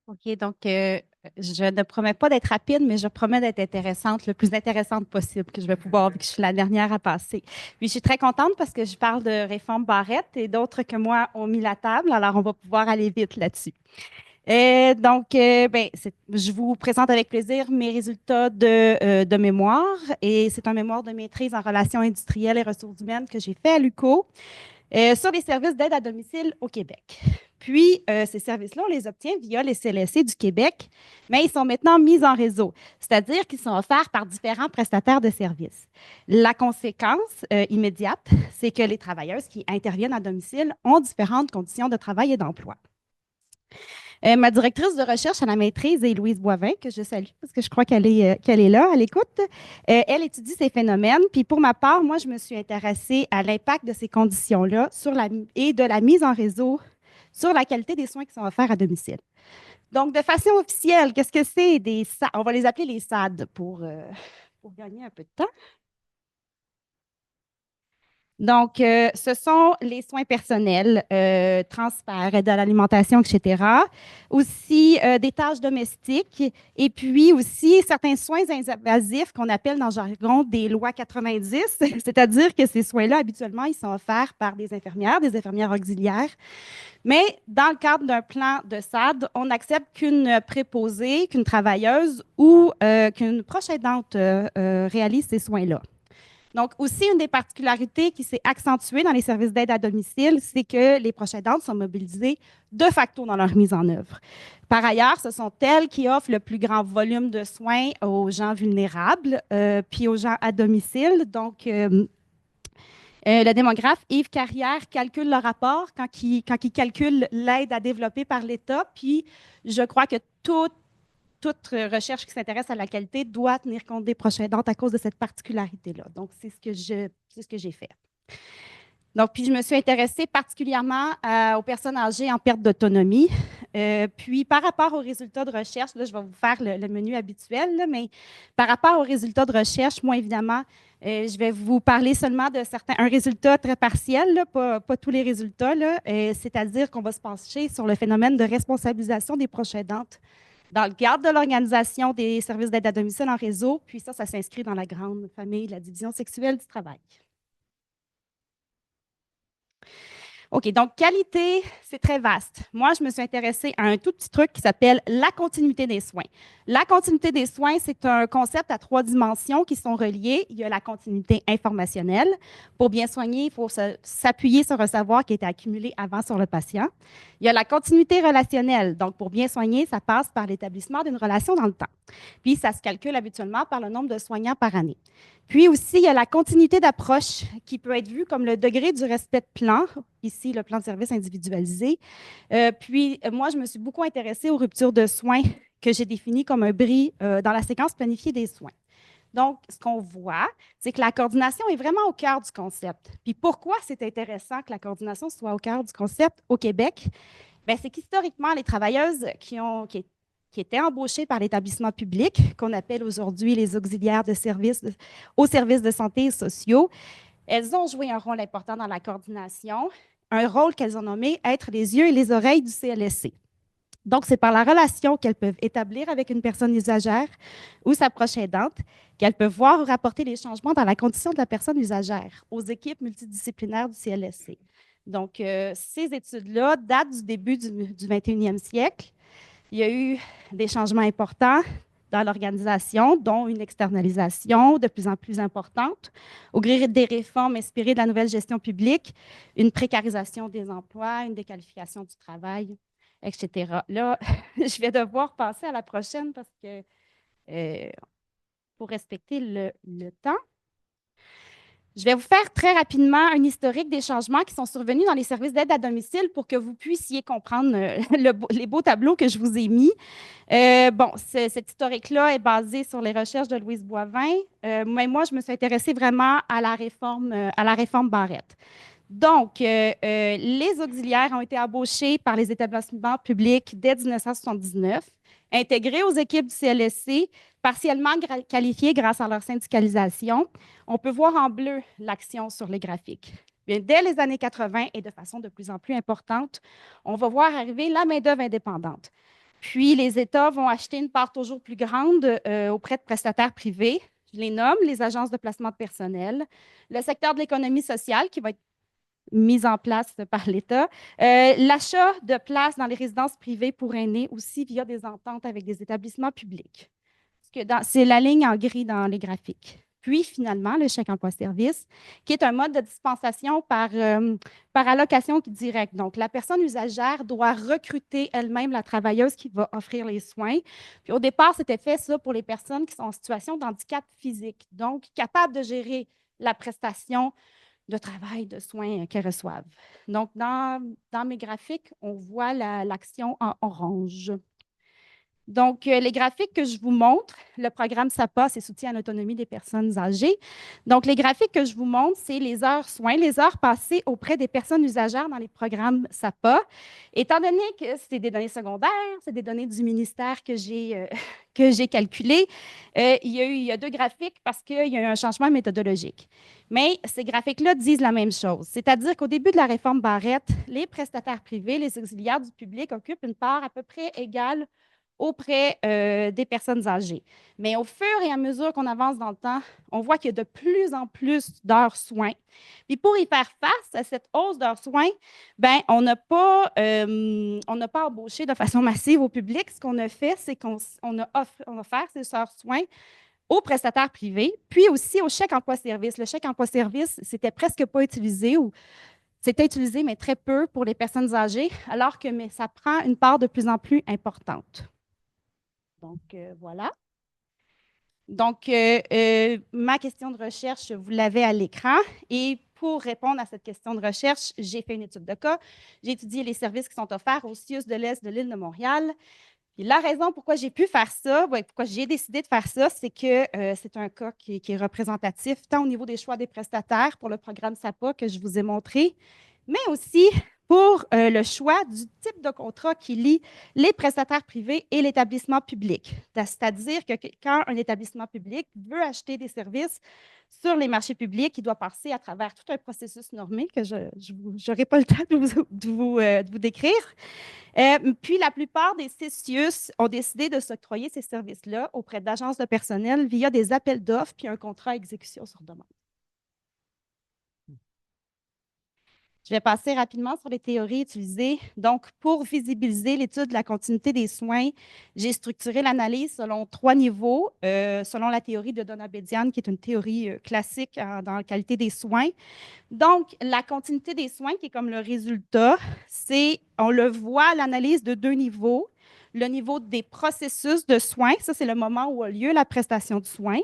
OK, donc je ne promets pas d'être rapide, mais je promets d'être intéressante, le plus intéressante possible que je vais pouvoir, vu que je suis la dernière à passer. Puis je suis très contente parce que je parle de réforme Barrette et d'autres que moi ont mis la table, alors on va pouvoir aller vite là-dessus. Je vous présente avec plaisir mes résultats de mémoire et c'est un mémoire de maîtrise en relations industrielles et ressources humaines que j'ai fait à l'UQO sur les services d'aide à domicile au Québec. Puis, ces services-là, on les obtient via les CLSC du Québec, mais ils sont maintenant mis en réseau, c'est-à-dire qu'ils sont offerts par différents prestataires de services. La conséquence immédiate, c'est que les travailleuses qui interviennent à domicile ont différentes conditions de travail et d'emploi. Ma directrice de recherche à la maîtrise est Louise Boivin, que je salue parce que je crois qu'elle est là, à l'écoute. Elle étudie ces phénomènes. Puis pour ma part, moi, je me suis intéressée à l'impact de ces conditions-là et de la mise en réseau sur la qualité des soins qui sont offerts à domicile. Donc, de façon officielle, qu'est-ce que c'est des SAD? On va les appeler les SAD pour gagner un peu de temps. Donc, ce sont les soins personnels, transfert, aide à l'alimentation, etc. Aussi, des tâches domestiques et puis aussi certains soins invasifs qu'on appelle dans le jargon des lois 90, c'est-à-dire que ces soins-là, habituellement, ils sont offerts par des infirmières auxiliaires. Mais dans le cadre d'un plan de SAD, on n'accepte qu'une préposée, qu'une travailleuse ou qu'une proche aidante réalise ces soins-là. Donc, aussi, une des particularités qui s'est accentuée dans les services d'aide à domicile, c'est que les proches aidantes sont mobilisées de facto dans leur mise en œuvre. Par ailleurs, ce sont elles qui offrent le plus grand volume de soins aux gens vulnérables, puis aux gens à domicile. Donc, le démographe Yves Carrière calcule le rapport quand il calcule l'aide à développer par l'État. Puis, je crois que toute recherche qui s'intéresse à la qualité doit tenir compte des proches aidantes à cause de cette particularité-là. Donc, c'est ce que j'ai fait. Donc, puis je me suis intéressée particulièrement aux personnes âgées en perte d'autonomie. Puis, par rapport aux résultats de recherche, là, je vais vous faire le menu habituel, là, mais par rapport aux résultats de recherche, moi, évidemment, je vais vous parler seulement de un résultat très partiel, là, pas tous les résultats, là, c'est-à-dire qu'on va se pencher sur le phénomène de responsabilisation des proches aidantes dans le cadre de l'organisation des services d'aide à domicile en réseau. Puis ça s'inscrit dans la grande famille de la division sexuelle du travail. OK, donc qualité, c'est très vaste. Moi, je me suis intéressée à un tout petit truc qui s'appelle la continuité des soins. La continuité des soins, c'est un concept à 3 dimensions qui sont reliées. Il y a la continuité informationnelle. Pour bien soigner, il faut s'appuyer sur un savoir qui a été accumulé avant sur le patient. Il y a la continuité relationnelle. Donc, pour bien soigner, ça passe par l'établissement d'une relation dans le temps. Puis, ça se calcule habituellement par le nombre de soignants par année. Puis aussi, il y a la continuité d'approche qui peut être vue comme le degré du respect de plan, ici le plan de service individualisé. Moi, je me suis beaucoup intéressée aux ruptures de soins que j'ai définies comme un bris dans la séquence planifiée des soins. Donc, ce qu'on voit, c'est que la coordination est vraiment au cœur du concept. Puis pourquoi c'est intéressant que la coordination soit au cœur du concept au Québec? Bien, c'est qu'historiquement, les travailleuses qui étaient embauchées par l'établissement public, qu'on appelle aujourd'hui les auxiliaires de services aux services de santé et sociaux, elles ont joué un rôle important dans la coordination, un rôle qu'elles ont nommé être les yeux et les oreilles du CLSC. Donc, c'est par la relation qu'elles peuvent établir avec une personne usagère ou sa proche aidante qu'elles peuvent voir ou rapporter les changements dans la condition de la personne usagère aux équipes multidisciplinaires du CLSC. Donc, ces études-là datent du début du 21e siècle. Il y a eu des changements importants dans l'organisation, dont une externalisation de plus en plus importante, au gré des réformes inspirées de la nouvelle gestion publique, une précarisation des emplois, une déqualification du travail, etc. Là, je vais devoir passer à la prochaine parce que pour respecter le temps. Je vais vous faire très rapidement un historique des changements qui sont survenus dans les services d'aide à domicile pour que vous puissiez comprendre les beaux tableaux que je vous ai mis. Cet historique-là est basé sur les recherches de Louise Boivin, mais moi, je me suis intéressée vraiment à la réforme Barrette. Donc, les auxiliaires ont été embauchés par les établissements publics dès 1979, intégrés aux équipes du CLSC, partiellement qualifiés grâce à leur syndicalisation. On peut voir en bleu l'action sur les graphiques. Bien, dès les années 80 et de façon de plus en plus importante, on va voir arriver la main-d'œuvre indépendante. Puis, les États vont acheter une part toujours plus grande auprès de prestataires privés. Je les nomme les agences de placement de personnel, le secteur de l'économie sociale qui va être mis en place par l'État, l'achat de places dans les résidences privées pour aînés aussi via des ententes avec des établissements publics. C'est la ligne en gris dans les graphiques. Puis, finalement, le chèque emploi-service, qui est un mode de dispensation par allocation directe. Donc, la personne usagère doit recruter elle-même la travailleuse qui va offrir les soins. Puis, au départ, c'était fait ça pour les personnes qui sont en situation de handicap physique, donc capables de gérer la prestation de travail, de soins qu'elles reçoivent. Donc, dans mes graphiques, on voit l'action en orange. Donc, les graphiques que je vous montre, le programme SAPA, c'est Soutien à l'autonomie des personnes âgées. Donc, les graphiques que je vous montre, c'est les heures soins, les heures passées auprès des personnes usagères dans les programmes SAPA. Étant donné que c'est des données secondaires, c'est des données du ministère que j'ai calculées, il y a deux graphiques parce qu'il y a eu un changement méthodologique. Mais ces graphiques-là disent la même chose. C'est-à-dire qu'au début de la réforme Barrette, les prestataires privés, les auxiliaires du public occupent une part à peu près égale auprès des personnes âgées. Mais au fur et à mesure qu'on avance dans le temps, on voit qu'il y a de plus en plus d'heures soins. Puis pour y faire face à cette hausse d'heures soins, ben, on n'a pas embauché de façon massive au public. Ce qu'on a fait, c'est qu'on a offert ces heures soins aux prestataires privés, puis aussi au chèque emploi-service. Le chèque emploi-service, c'était presque pas utilisé ou c'était utilisé, mais très peu pour les personnes âgées, alors que ça prend une part de plus en plus importante. Donc, voilà. Donc, ma question de recherche, vous l'avez à l'écran. Et pour répondre à cette question de recherche, j'ai fait une étude de cas. J'ai étudié les services qui sont offerts au CIUS de l'Est de l'île de Montréal. Et la raison pourquoi j'ai pu faire ça, pourquoi j'ai décidé de faire ça, c'est que c'est un cas qui est représentatif, tant au niveau des choix des prestataires pour le programme SAPA que je vous ai montré, mais aussi pour le choix du type de contrat qui lie les prestataires privés et l'établissement public. C'est-à-dire que quand un établissement public veut acheter des services sur les marchés publics, il doit passer à travers tout un processus normé que je n'aurai pas le temps de vous décrire. Puis, la plupart des CCIUS ont décidé de s'octroyer ces services-là auprès d'agences de personnel via des appels d'offres puis un contrat à exécution sur demande. Je vais passer rapidement sur les théories utilisées. Donc, pour visibiliser l'étude de la continuité des soins, j'ai structuré l'analyse selon 3 niveaux, selon la théorie de Donabedian, qui est une théorie classique dans la qualité des soins. Donc, la continuité des soins, qui est comme le résultat, on le voit, l'analyse de 2 niveaux. Le niveau des processus de soins, ça, c'est le moment où a lieu la prestation de soins.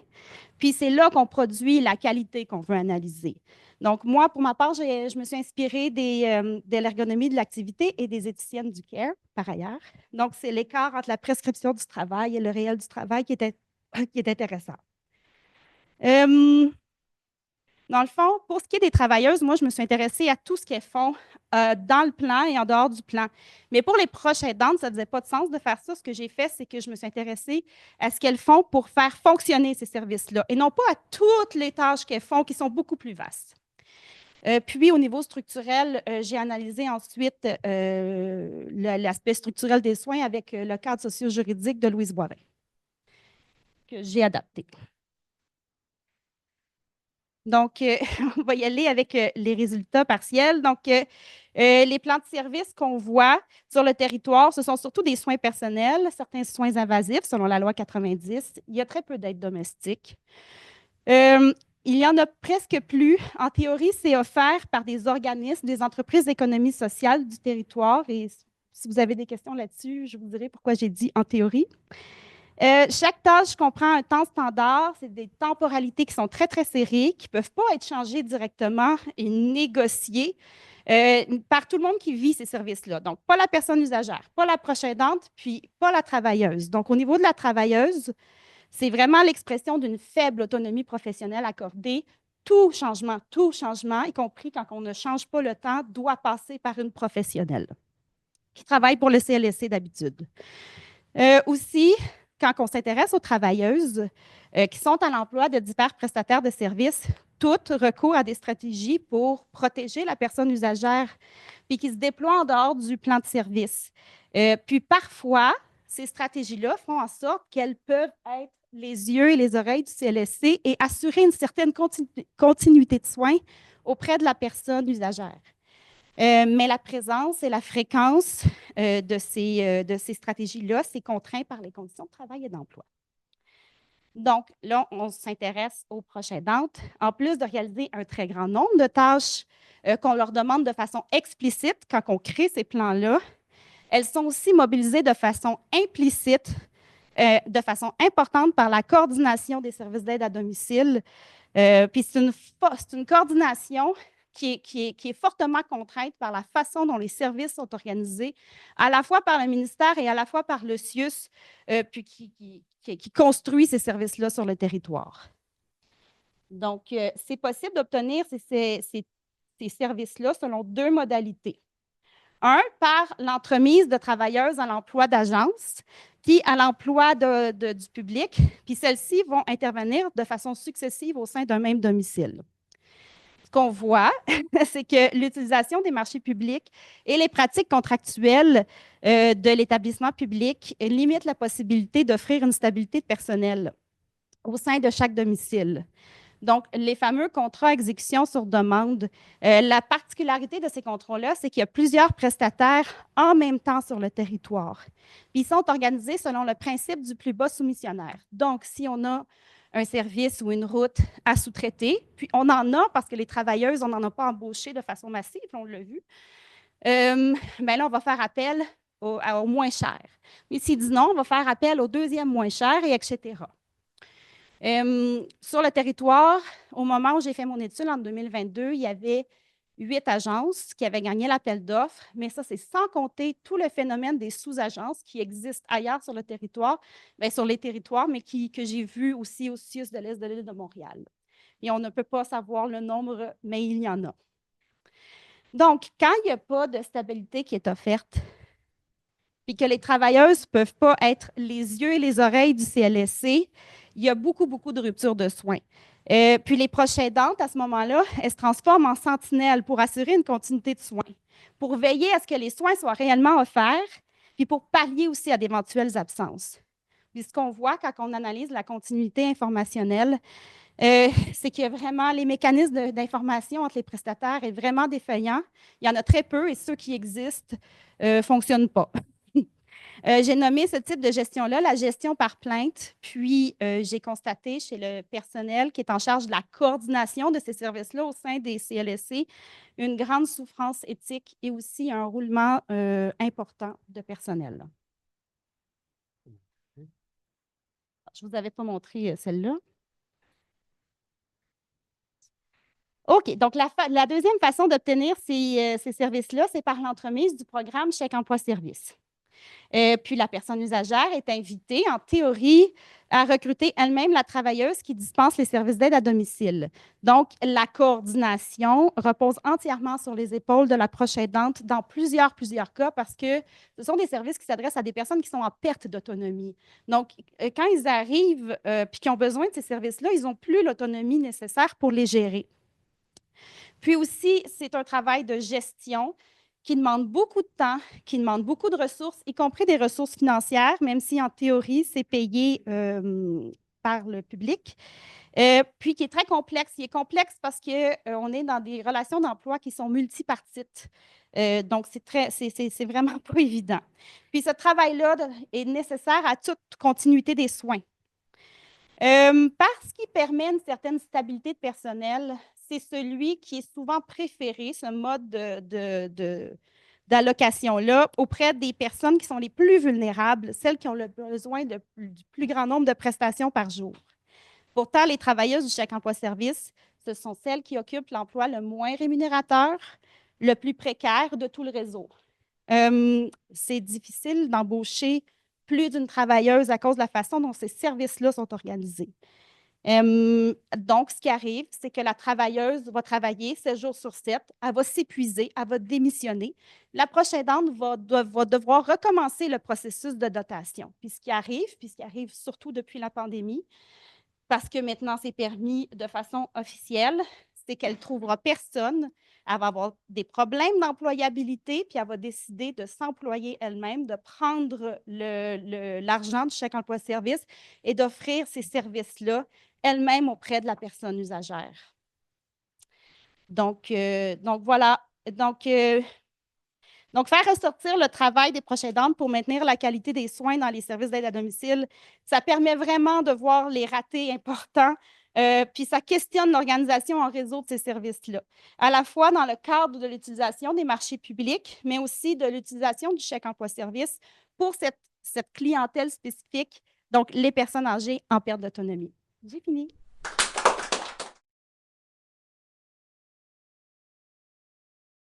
Puis, c'est là qu'on produit la qualité qu'on veut analyser. Donc, moi, pour ma part, je me suis inspirée de l'ergonomie de l'activité et des éthiciennes du CARE, par ailleurs. Donc, c'est l'écart entre la prescription du travail et le réel du travail qui est intéressant. Dans le fond, pour ce qui est des travailleuses, moi, je me suis intéressée à tout ce qu'elles font dans le plan et en dehors du plan. Mais pour les proches aidantes, ça ne faisait pas de sens de faire ça. Ce que j'ai fait, c'est que je me suis intéressée à ce qu'elles font pour faire fonctionner ces services-là et non pas à toutes les tâches qu'elles font qui sont beaucoup plus vastes. Puis, au niveau structurel, j'ai analysé ensuite l'aspect structurel des soins avec le cadre socio-juridique de Louise Boivin, que j'ai adapté. Donc, on va y aller avec les résultats partiels. Donc, les plans de service qu'on voit sur le territoire, ce sont surtout des soins personnels, certains soins invasifs selon la loi 90. Il y a très peu d'aides domestiques. Il y en a presque plus. En théorie, c'est offert par des organismes, des entreprises d'économie sociale du territoire. Et si vous avez des questions là-dessus, je vous dirai pourquoi j'ai dit en théorie. Chaque tâche comprend un temps standard. C'est des temporalités qui sont très, très serrées, qui ne peuvent pas être changées directement et négociées par tout le monde qui vit ces services-là. Donc, pas la personne usagère, pas la proche aidante, puis pas la travailleuse. Donc, au niveau de la travailleuse, c'est vraiment l'expression d'une faible autonomie professionnelle accordée. Tout changement, y compris quand on ne change pas le temps, doit passer par une professionnelle qui travaille pour le CLSC d'habitude. Aussi, quand on s'intéresse aux travailleuses qui sont à l'emploi de divers prestataires de services, toutes recourent à des stratégies pour protéger la personne usagère puis qui se déploient en dehors du plan de service. Puis parfois, ces stratégies-là font en sorte qu'elles peuvent être les yeux et les oreilles du CLSC et assurer une certaine continuité de soins auprès de la personne usagère. Mais la présence et la fréquence de ces stratégies-là, c'est contraint par les conditions de travail et d'emploi. Donc, là, on s'intéresse aux proches aidantes. En plus de réaliser un très grand nombre de tâches qu'on leur demande de façon explicite quand on crée ces plans-là, elles sont aussi mobilisées de façon implicite, de façon importante par la coordination des services d'aide à domicile. Puis c'est une coordination qui est fortement contrainte par la façon dont les services sont organisés, à la fois par le ministère et à la fois par le CIUS, puis qui construit ces services-là sur le territoire. Donc, c'est possible d'obtenir ces services-là selon deux modalités. Un, par l'entremise de travailleuses à l'emploi d'agence, puis à l'emploi du public, puis celles-ci vont intervenir de façon successive au sein d'un même domicile. Ce qu'on voit, c'est que l'utilisation des marchés publics et les pratiques contractuelles de l'établissement public limitent la possibilité d'offrir une stabilité de personnel au sein de chaque domicile. Donc, les fameux contrats à exécution sur demande, la particularité de ces contrats-là, c'est qu'il y a plusieurs prestataires en même temps sur le territoire. Puis, ils sont organisés selon le principe du plus bas soumissionnaire. Donc, si on a un service ou une route à sous-traiter, puis on en a parce que les travailleuses, on n'en a pas embauché de façon massive, on l'a vu, bien là, on va faire appel au moins cher. Mais s'il dit non, on va faire appel au deuxième moins cher, et etc. Sur le territoire, au moment où j'ai fait mon étude en 2022, il y avait 8 agences qui avaient gagné l'appel d'offres, mais ça, c'est sans compter tout le phénomène des sous-agences qui existent ailleurs sur le territoire, bien, sur les territoires, mais que j'ai vu aussi au CIUS de l'Est de l'île de Montréal. Et on ne peut pas savoir le nombre, mais il y en a. Donc, quand il n'y a pas de stabilité qui est offerte, puis que les travailleuses ne peuvent pas être les yeux et les oreilles du CLSC, il y a beaucoup, beaucoup de ruptures de soins. Puis les proches aidantes, à ce moment-là, elles se transforment en sentinelles pour assurer une continuité de soins, pour veiller à ce que les soins soient réellement offerts, puis pour pallier aussi à d'éventuelles absences. Puis ce qu'on voit quand on analyse la continuité informationnelle, c'est que vraiment les mécanismes d'information entre les prestataires est vraiment défaillant. Il y en a très peu et ceux qui existent ne fonctionnent pas. J'ai nommé ce type de gestion-là la gestion par plainte, puis j'ai constaté chez le personnel qui est en charge de la coordination de ces services-là au sein des CLSC une grande souffrance éthique et aussi un roulement important de personnel. Je ne vous avais pas montré celle-là. OK, donc la deuxième façon d'obtenir ces services-là, c'est par l'entremise du programme Chèque emploi-service. Puis la personne usagère est invitée, en théorie, à recruter elle-même la travailleuse qui dispense les services d'aide à domicile. Donc, la coordination repose entièrement sur les épaules de la proche aidante dans plusieurs cas parce que ce sont des services qui s'adressent à des personnes qui sont en perte d'autonomie. Donc, quand ils arrivent puis qui ont besoin de ces services-là, ils n'ont plus l'autonomie nécessaire pour les gérer. Puis aussi, c'est un travail de gestion qui demande beaucoup de temps, qui demande beaucoup de ressources, y compris des ressources financières, même si en théorie, c'est payé par le public. Puis qui est très complexe. Il est complexe parce qu'on est dans des relations d'emploi qui sont multipartites. Donc, c'est vraiment pas évident. Puis ce travail-là est nécessaire à toute continuité des soins. Parce qu'il permet une certaine stabilité de personnel, c'est celui qui est souvent préféré, ce mode d'allocation-là, auprès des personnes qui sont les plus vulnérables, celles qui ont le besoin du plus grand nombre de prestations par jour. Pourtant, les travailleuses du chèque emploi-service, ce sont celles qui occupent l'emploi le moins rémunérateur, le plus précaire de tout le réseau. C'est difficile d'embaucher plus d'une travailleuse à cause de la façon dont ces services-là sont organisés. Donc, ce qui arrive, c'est que la travailleuse va travailler 7 jours sur 7, elle va s'épuiser, elle va démissionner. La proche aidante va devoir recommencer le processus de dotation. Puis ce qui arrive surtout depuis la pandémie, parce que maintenant c'est permis de façon officielle, c'est qu'elle ne trouvera personne Elle va avoir des problèmes d'employabilité, puis elle va décider de s'employer elle-même, de prendre l'argent du chèque emploi-service et d'offrir ces services-là elle-même auprès de la personne usagère. Donc voilà. Donc, faire ressortir le travail des proches aidants pour maintenir la qualité des soins dans les services d'aide à domicile, ça permet vraiment de voir les ratés importants, puis ça questionne l'organisation en réseau de ces services-là, à la fois dans le cadre de l'utilisation des marchés publics, mais aussi de l'utilisation du chèque emploi-service pour cette clientèle spécifique, donc les personnes âgées en perte d'autonomie. J'ai fini.